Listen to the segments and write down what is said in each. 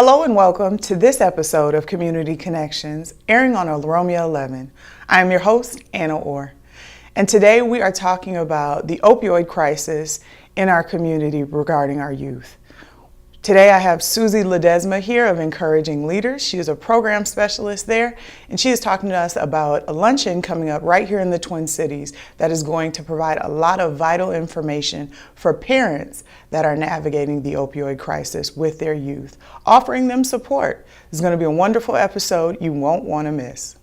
Hello and welcome to this episode of Community Connections, airing on OROMIA11. I am your host, Anna Orr, and today we are talking about the opioid crisis in our community regarding our youth. Today I have Susie Ledesma here of Encouraging Leaders. She is a program specialist there, and she is talking to us about a luncheon coming up right here in the Twin Cities that is going to provide a lot of vital information for parents that are navigating the opioid crisis with their youth, offering them support. It's going to be a wonderful episode you won't want to miss.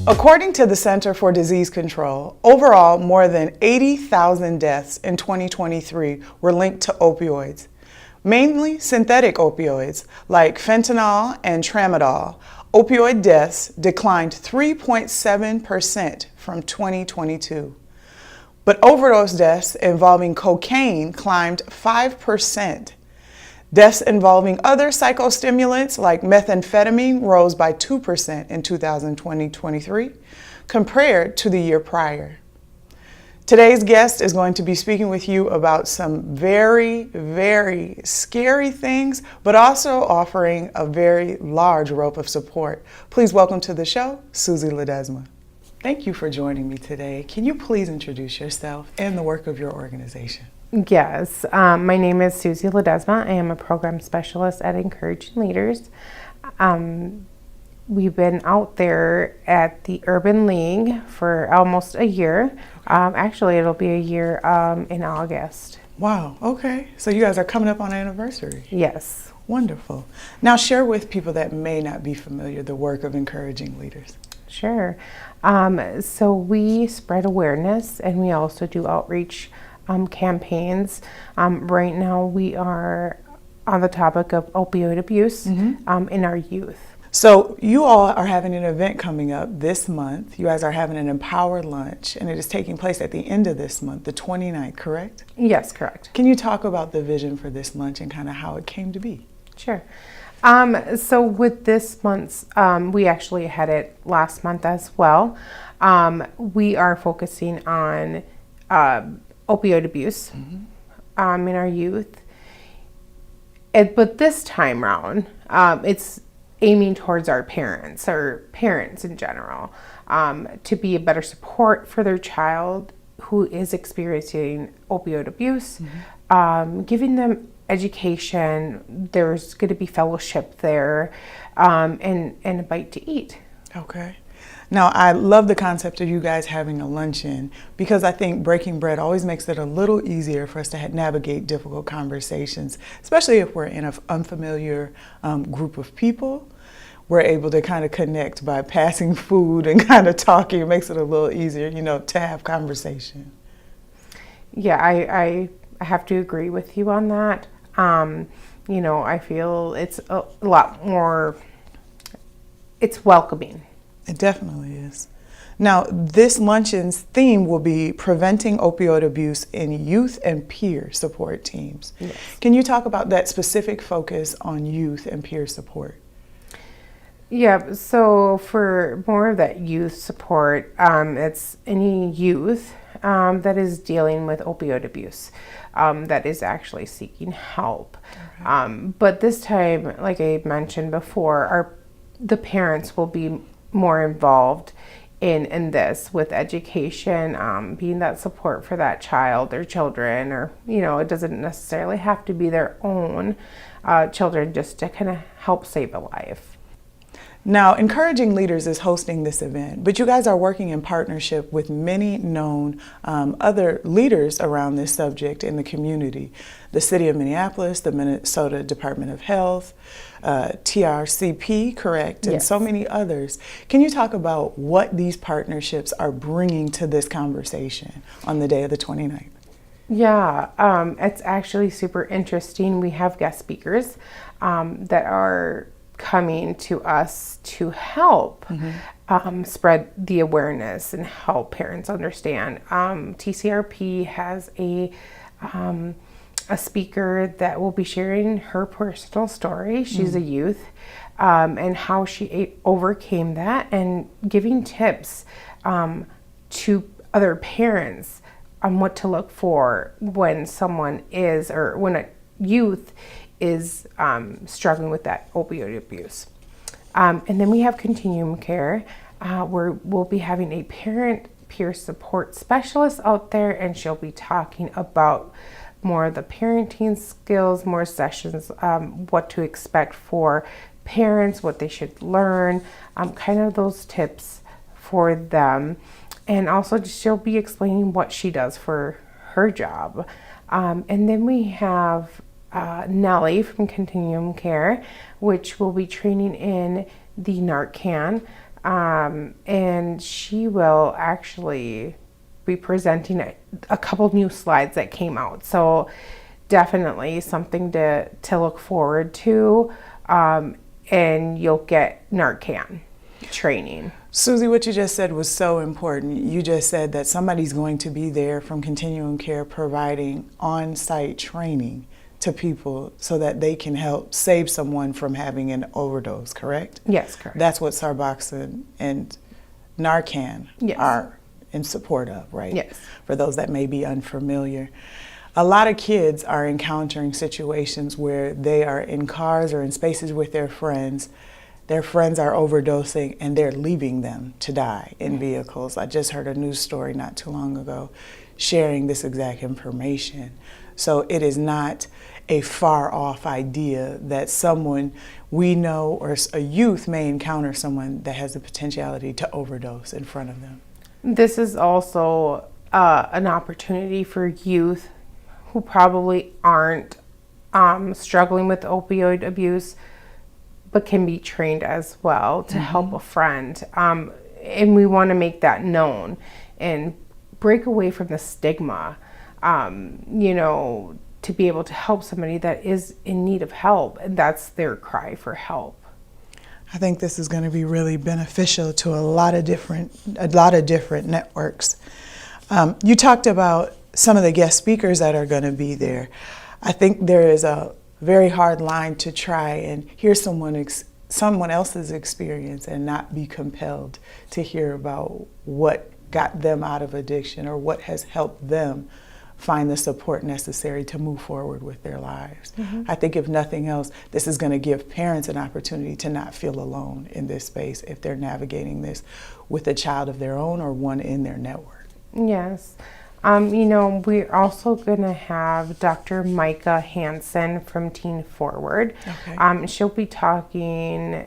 According to the Center for Disease Control, overall more than 80,000 deaths in 2023 were linked to opioids, mainly synthetic opioids like fentanyl and tramadol. Opioid deaths declined 3.7% from 2022. But overdose deaths involving cocaine climbed 5%. Deaths involving other psychostimulants like methamphetamine rose by 2% in 2023 compared to the year prior. Today's guest is going to be speaking with you about some very, very scary things, but also offering a very large rope of support. Please welcome to the show, Susie Ledesma. Thank you for joining me today. Can you please introduce yourself and the work of your organization? Yes, my name is Susie Ledesma. I am a program specialist at Encouraging Leaders. We've been out there at the Urban League for almost a year. Actually, it'll be a year in August. Wow, okay. So you guys are coming up on an anniversary. Yes. Wonderful. Now share with people that may not be familiar the work of Encouraging Leaders. Sure. So we spread awareness and we also do outreach campaigns. Right now we are on the topic of opioid abuse in our youth. So you all are having an event coming up this month. You guys are having an Empower Lunch, and it is taking place at the end of this month, the 29th, correct? Yes, correct. Can you talk about the vision for this lunch and kind of how it came to be? Sure. So with this month's, we actually had it last month as well. We are focusing on opioid abuse in our youth. But this time round, it's aiming towards our parents in general, to be a better support for their child who is experiencing opioid abuse, giving them education. There's going to be fellowship there, and a bite to eat. Okay. Now, I love the concept of you guys having a luncheon because I think breaking bread always makes it a little easier for us to navigate difficult conversations, especially if we're in an unfamiliar group of people. We're able to kind of connect by passing food and kind of talking. It makes it a little easier, to have conversation. Yeah, I have to agree with you on that. I feel it's a lot more, it's welcoming. It definitely is. Now, this luncheon's theme will be preventing opioid abuse in youth and peer support teams. Yes. Can you talk about that specific focus on youth and peer support? Yeah, so for more of that youth support, it's any youth that is dealing with opioid abuse, that is actually seeking help. Okay. But this time, like I mentioned before, the parents will be more involved in this with education, being that support for that child or children, or it doesn't necessarily have to be their own children, just to kind of help save a life. Now, Encouraging Leaders is hosting this event, but you guys are working in partnership with many known other leaders around this subject in the community. The City of Minneapolis, the Minnesota Department of Health, TRCP, correct, and yes, so many others. Can you talk about what these partnerships are bringing to this conversation on the day of the 29th? Yeah, it's actually super interesting. We have guest speakers that are coming to us to help spread the awareness and help parents understand. TCRP has a speaker that will be sharing her personal story. She's a youth and how she overcame that, and giving tips to other parents on what to look for when someone is, or when a youth is struggling with that opioid abuse. And then we have continuum care, where we'll be having a parent peer support specialist out there, and she'll be talking about more of the parenting skills, more sessions, what to expect for parents, what they should learn, kind of those tips for them. And also she'll be explaining what she does for her job. And then we have Nellie from Continuum Care, which will be training in the Narcan. And she will actually be presenting a couple new slides that came out. So definitely something to look forward to. And you'll get Narcan training. Susie, what you just said was so important. You just said that somebody's going to be there from Continuum Care providing on-site training to people so that they can help save someone from having an overdose, correct? Yes, correct. That's what Suboxone and Narcan are in support of, right? Yes. For those that may be unfamiliar. A lot of kids are encountering situations where they are in cars or in spaces with their friends are overdosing and they're leaving them to die in vehicles. I just heard a news story not too long ago sharing this exact information. So it is not a far off idea that someone we know or a youth may encounter someone that has the potentiality to overdose in front of them. This is also an opportunity for youth who probably aren't struggling with opioid abuse, but can be trained as well to help a friend. And we want to make that known and break away from the stigma, to be able to help somebody that is in need of help, and that's their cry for help. I think this is going to be really beneficial to a lot of different networks. You talked about some of the guest speakers that are going to be there. I think there is a very hard line to try and hear someone else's experience and not be compelled to hear about what got them out of addiction or what has helped them find the support necessary to move forward with their lives. I think if nothing else, this is going to give parents an opportunity to not feel alone in this space if they're navigating this with a child of their own or one in their network. Yes. We're also going to have Dr. Micah Hansen from Teen Forward. Okay. She'll be talking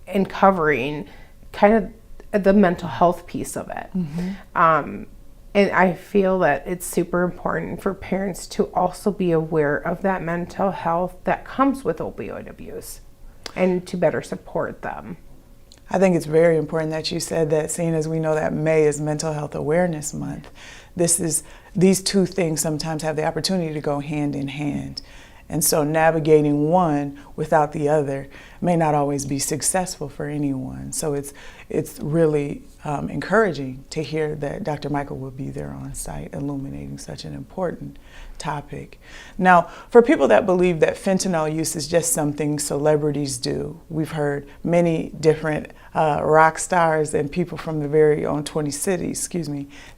and covering kind of the mental health piece of it. And I feel that it's super important for parents to also be aware of that mental health that comes with opioid abuse and to better support them. I think it's very important that you said that, seeing as we know that May is Mental Health Awareness Month. These two things sometimes have the opportunity to go hand in hand. And so navigating one without the other may not always be successful for anyone. So it's really encouraging to hear that Dr. Michael will be there on site illuminating such an important topic. Now, for people that believe that fentanyl use is just something celebrities do, we've heard many different rock stars and people from the very own 20 cities,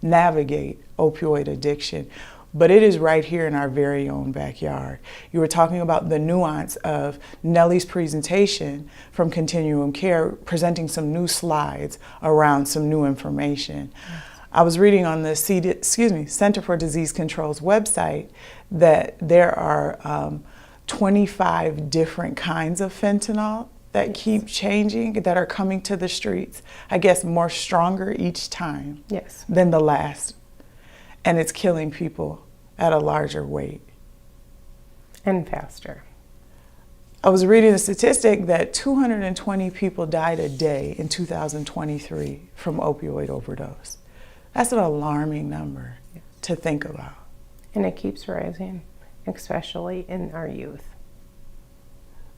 navigate opioid addiction. But it is right here in our very own backyard. You were talking about the nuance of Nellie's presentation from Continuum Care, presenting some new slides around some new information. I was reading on the Center for Disease Control's website that there are 25 different kinds of fentanyl that keep changing, that are coming to the streets, I guess more stronger each time than the last. And it's killing people at a larger rate. And faster. I was reading a statistic that 220 people died a day in 2023 from opioid overdose. That's an alarming number to think about. And it keeps rising, especially in our youth.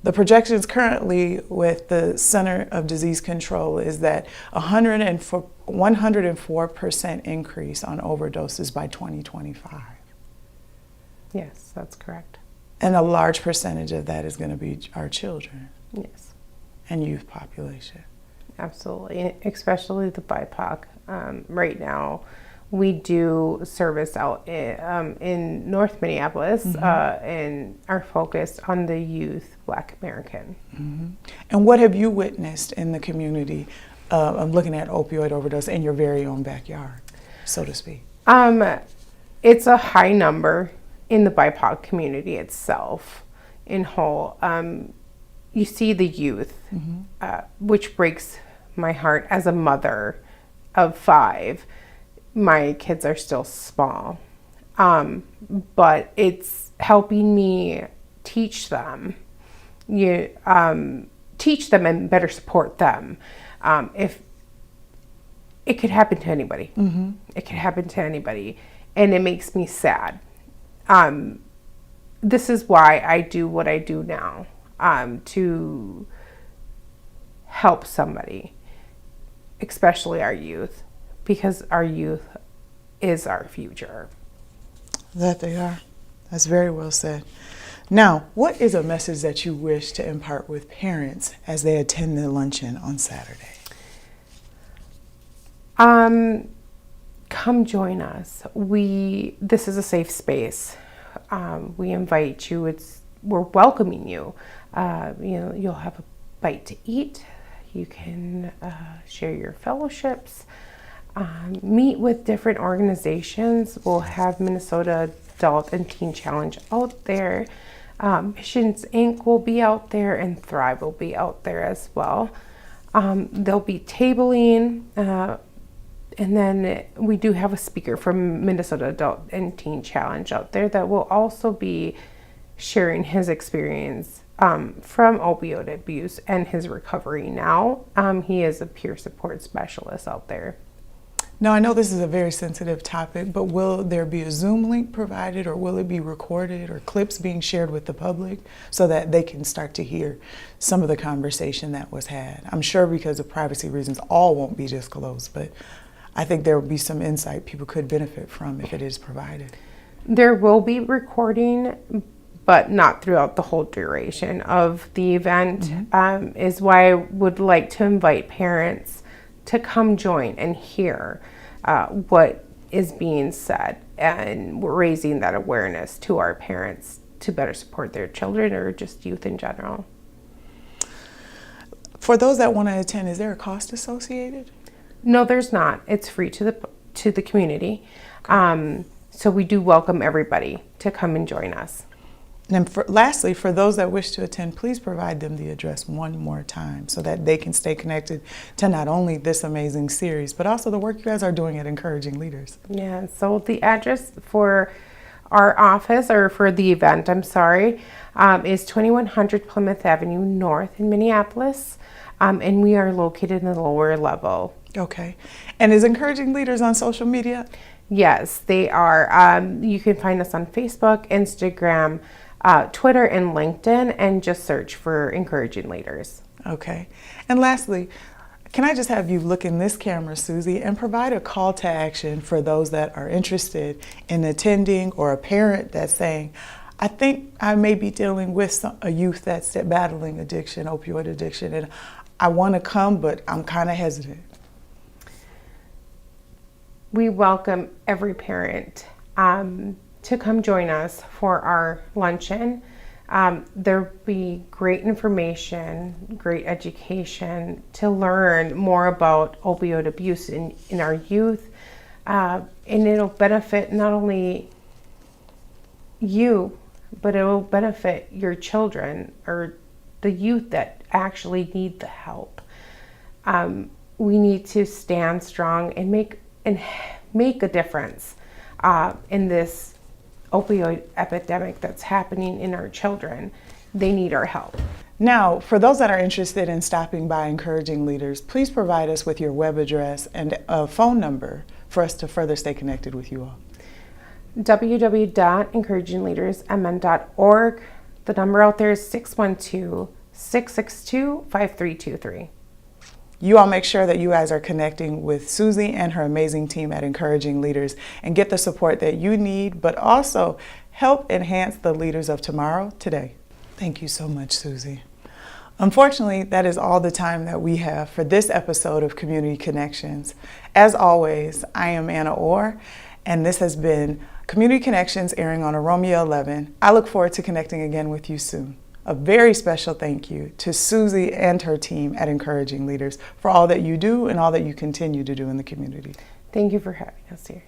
The projections currently with the Center of Disease Control is that 104% increase on overdoses by 2025. Yes, that's correct. And a large percentage of that is going to be our children. Yes. and youth population. Absolutely, especially the BIPOC. Right now, we do service out in North Minneapolis and are focused on the youth Black American. And what have you witnessed in the community of looking at opioid overdose in your very own backyard, so to speak? It's a high number in the BIPOC community itself in whole. You see the youth, which breaks my heart as a mother of 5. My kids are still small, but it's helping me teach them. Teach them and better support them. If it could happen to anybody, it could happen to anybody, and it makes me sad. This is why I do what I do now, to help somebody, especially our youth, because our youth is our future. That they are. That's very well said. Now, what is a message that you wish to impart with parents as they attend the luncheon on Saturday? Come join us. This is a safe space. We invite you. We're welcoming you. You'll have a bite to eat. You can share your fellowships. Meet with different organizations. We'll have Minnesota Adult and Teen Challenge out there. Missions Inc. will be out there, and Thrive will be out there as well. There'll be tabling, and then we do have a speaker from Minnesota Adult and Teen Challenge out there that will also be sharing his experience from opioid abuse and his recovery now. He is a peer support specialist out there. Now, I know this is a very sensitive topic, but will there be a Zoom link provided, or will it be recorded, or clips being shared with the public so that they can start to hear some of the conversation that was had? I'm sure because of privacy reasons, all won't be disclosed, but I think there will be some insight people could benefit from if it is provided. There will be recording, but not throughout the whole duration of the event, is why I would like to invite parents to come join and hear what is being said, and we're raising that awareness to our parents to better support their children or just youth in general. For those that want to attend, is there a cost associated? No, there's not. It's free to the community. So we do welcome everybody to come and join us. And lastly, for those that wish to attend, please provide them the address one more time so that they can stay connected to not only this amazing series, but also the work you guys are doing at Encouraging Leaders. Yeah, so the address for our office, or for the event, is 2100 Plymouth Avenue North in Minneapolis, and we are located in the lower level. Okay. And is Encouraging Leaders on social media? Yes, they are. You can find us on Facebook, Instagram, Twitter, and LinkedIn, and just search for Encouraging Leaders. Okay. And lastly, can I just have you look in this camera, Susie, and provide a call to action for those that are interested in attending, or a parent that's saying, I think I may be dealing with a youth that's battling addiction, opioid addiction, and I want to come, but I'm kind of hesitant. We welcome every parent to come join us for our luncheon. There'll be great information, great education to learn more about opioid abuse in our youth, and it'll benefit not only you, but it will benefit your children or the youth that actually need the help. We need to stand strong and make a difference in this opioid epidemic that's happening in our children. They need our help. Now, for those that are interested in stopping by Encouraging Leaders, please provide us with your web address and a phone number for us to further stay connected with you all. www.encouragingleadersmn.org. The number out there is 612-662-5323. You all make sure that you guys are connecting with Susie and her amazing team at Encouraging Leaders and get the support that you need, but also help enhance the leaders of tomorrow today. Thank you so much, Susie. Unfortunately, that is all the time that we have for this episode of Community Connections. As always, I am Anna Orr, and this has been Community Connections airing on OROMIA11. I look forward to connecting again with you soon. A very special thank you to Susie and her team at Encouraging Leaders for all that you do and all that you continue to do in the community. Thank you for having us here.